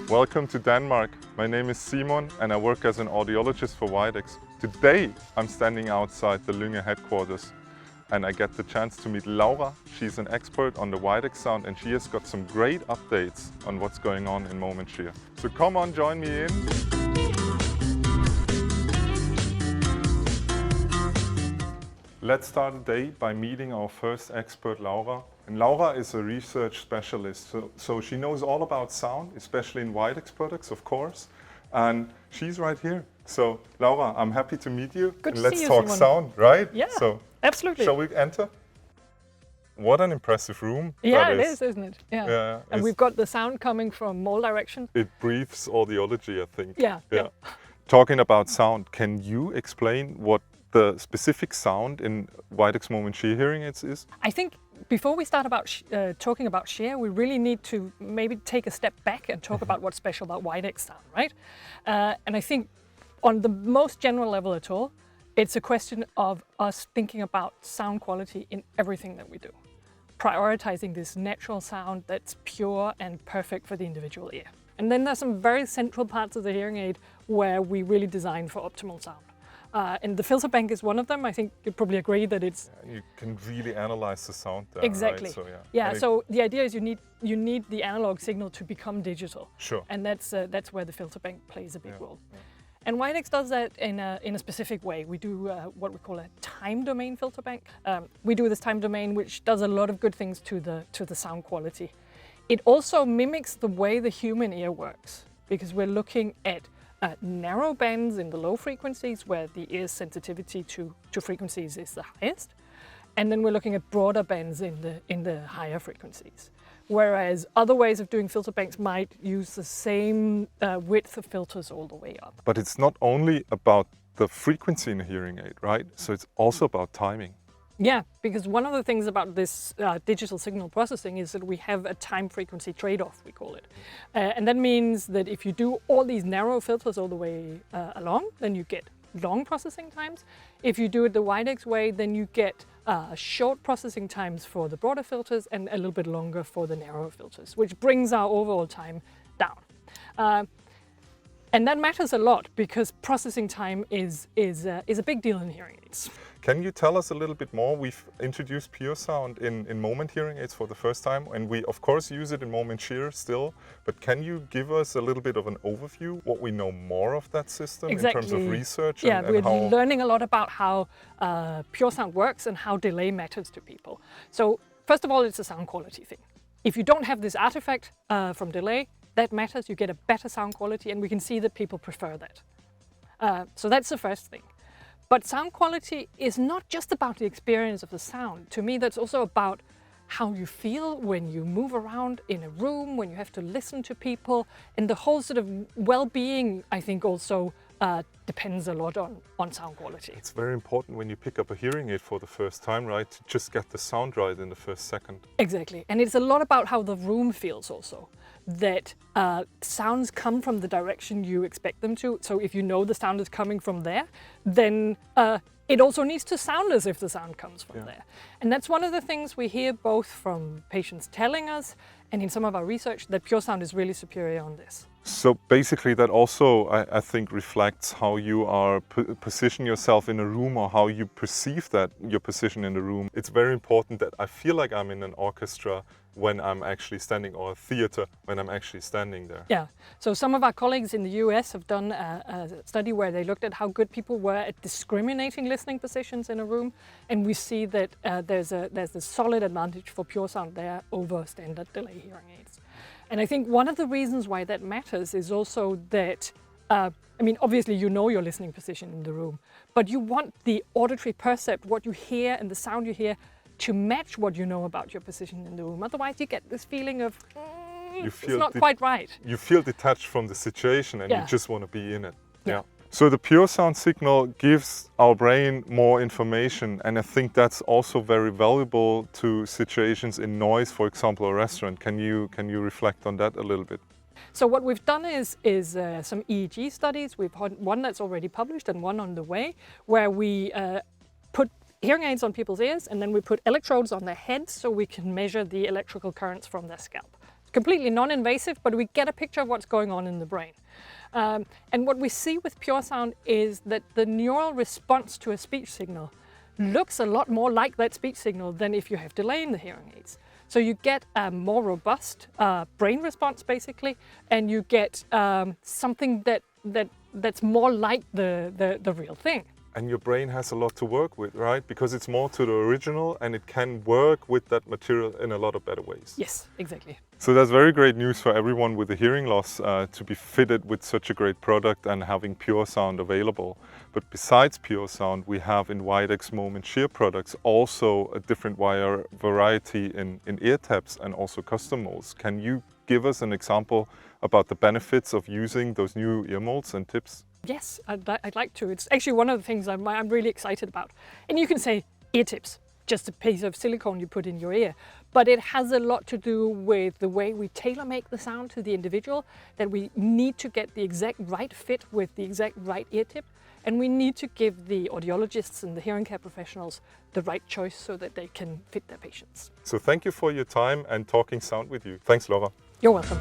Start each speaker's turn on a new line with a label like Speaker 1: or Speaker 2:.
Speaker 1: Welcome to Denmark. My name is Simon and I work as an audiologist for Widex. Today I'm standing outside the Lynge headquarters and I get the chance to meet Laura. She's an expert on the Widex sound and she has got some great updates on what's going on in Momenshire. So come on, join me in. Let's start the day by meeting our first expert, Laura. And Laura is a research specialist, so she knows all about sound, especially in Widex products, of course. And she's right here. So, Laura, I'm happy to meet you.
Speaker 2: Good to
Speaker 1: let's
Speaker 2: see you,
Speaker 1: talk
Speaker 2: Simon.
Speaker 1: sound, right?
Speaker 2: Yeah,
Speaker 1: so,
Speaker 2: absolutely.
Speaker 1: Shall we enter? What an impressive room.
Speaker 2: Yeah, it is, isn't it?
Speaker 1: Yeah.
Speaker 2: And we've got the sound coming from all directions.
Speaker 1: It breathes audiology, I think.
Speaker 2: Yeah.
Speaker 1: Talking about sound, can you explain what the specific sound in Widex Momenshire hearing aids is?
Speaker 2: I think before we start about talking about Share, we really need to maybe take a step back and talk about what's special about Widex sound, right? And I think on the most general level at all, it's a question of us thinking about sound quality in everything that we do. Prioritizing this natural sound that's pure and perfect for the individual ear. And then there's some very central parts of the hearing aid where we really design for optimal sound. And the filter bank is one of them. I think you'd probably agree that it's...
Speaker 1: You can really analyze the sound there,
Speaker 2: exactly.
Speaker 1: Right? So,
Speaker 2: so the idea is you need the analog signal to become digital.
Speaker 1: Sure.
Speaker 2: And that's where the filter bank plays a big role.
Speaker 1: Yeah.
Speaker 2: And Widex does that in a specific way. We do what we call a time domain filter bank. We do this time domain, which does a lot of good things to the sound quality. It also mimics the way the human ear works, because we're looking at narrow bands in the low frequencies where the ear's sensitivity to frequencies is the highest, and then we're looking at broader bands in the higher frequencies. Whereas other ways of doing filter banks might use the same width of filters all the way up.
Speaker 1: But it's not only about the frequency in a hearing aid, right? So it's also about timing.
Speaker 2: Yeah, because one of the things about this digital signal processing is that we have a time-frequency trade-off, we call it. And that means that if you do all these narrow filters all the way along, then you get long processing times. If you do it the Widex way, then you get short processing times for the broader filters and a little bit longer for the narrow filters, which brings our overall time down. And that matters a lot because processing time is a big deal in hearing aids.
Speaker 1: Can you tell us a little bit more? We've introduced pure sound in Moment hearing aids for the first time, and we of course use it in Momenshire still, but can you give us a little bit of an overview, what we know more of that system in terms of research?
Speaker 2: Yeah,
Speaker 1: and
Speaker 2: we're
Speaker 1: how...
Speaker 2: learning a lot about how pure sound works and how delay matters to people. So first of all, it's a sound quality thing. If you don't have this artifact from delay, that matters, you get a better sound quality, and we can see that people prefer that. So that's the first thing. But sound quality is not just about the experience of the sound. To me, that's also about how you feel when you move around in a room, when you have to listen to people, and the whole sort of well-being, I think, also depends a lot on sound quality.
Speaker 1: It's very important when you pick up a hearing aid for the first time, right? To just get the sound right in the first second.
Speaker 2: Exactly. And it's a lot about how the room feels also. That sounds come from the direction you expect them to. So if you know the sound is coming from there, then it also needs to sound as if the sound comes from there. And that's one of the things we hear both from patients telling us and in some of our research that pure sound is really superior on this.
Speaker 1: So basically that also, I think, reflects how you are position yourself in a room or how you perceive that your position in the room. It's very important that I feel like I'm in an orchestra when I'm actually standing, or a theater when I'm actually standing there.
Speaker 2: Yeah, so some of our colleagues in the US have done a study where they looked at how good people were at discriminating listening positions in a room, and we see that there's a solid advantage for pure sound there over standard delay hearing aids. And I think one of the reasons why that matters is also that, I mean, obviously you know your listening position in the room, but you want the auditory percept, what you hear and the sound you hear, to match what you know about your position in the room. Otherwise you get this feeling of, it's not quite right.
Speaker 1: You feel detached from the situation and you just want to be in it.
Speaker 2: Yeah.
Speaker 1: So the pure sound signal gives our brain more information, and I think that's also very valuable to situations in noise, for example, a restaurant. Can you reflect on that a little bit?
Speaker 2: So what we've done is some EEG studies. We've had one that's already published and one on the way, where we put hearing aids on people's ears and then we put electrodes on their heads so we can measure the electrical currents from their scalp. completely non-invasive, but we get a picture of what's going on in the brain. And what we see with pure sound is that the neural response to a speech signal looks a lot more like that speech signal than if you have delay in the hearing aids. So you get a more robust brain response, basically, and you get something that's more like the real thing.
Speaker 1: And your brain has a lot to work with, right? Because it's more to the original and it can work with that material in a lot of better ways.
Speaker 2: Yes, exactly.
Speaker 1: So that's very great news for everyone with a hearing loss to be fitted with such a great product and having pure sound available. But besides pure sound, we have in Widex Moment Shear products also a different variety in ear tabs and also custom molds. Can you give us an example about the benefits of using those new ear molds and tips?
Speaker 2: Yes, I'd like to. It's actually one of the things I'm really excited about. And you can say ear tips, just a piece of silicone you put in your ear. But it has a lot to do with the way we tailor-make the sound to the individual, that we need to get the exact right fit with the exact right ear tip. And we need to give the audiologists and the hearing care professionals the right choice so that they can fit their patients.
Speaker 1: So thank you for your time and talking sound with you. Thanks, Laura.
Speaker 2: You're welcome.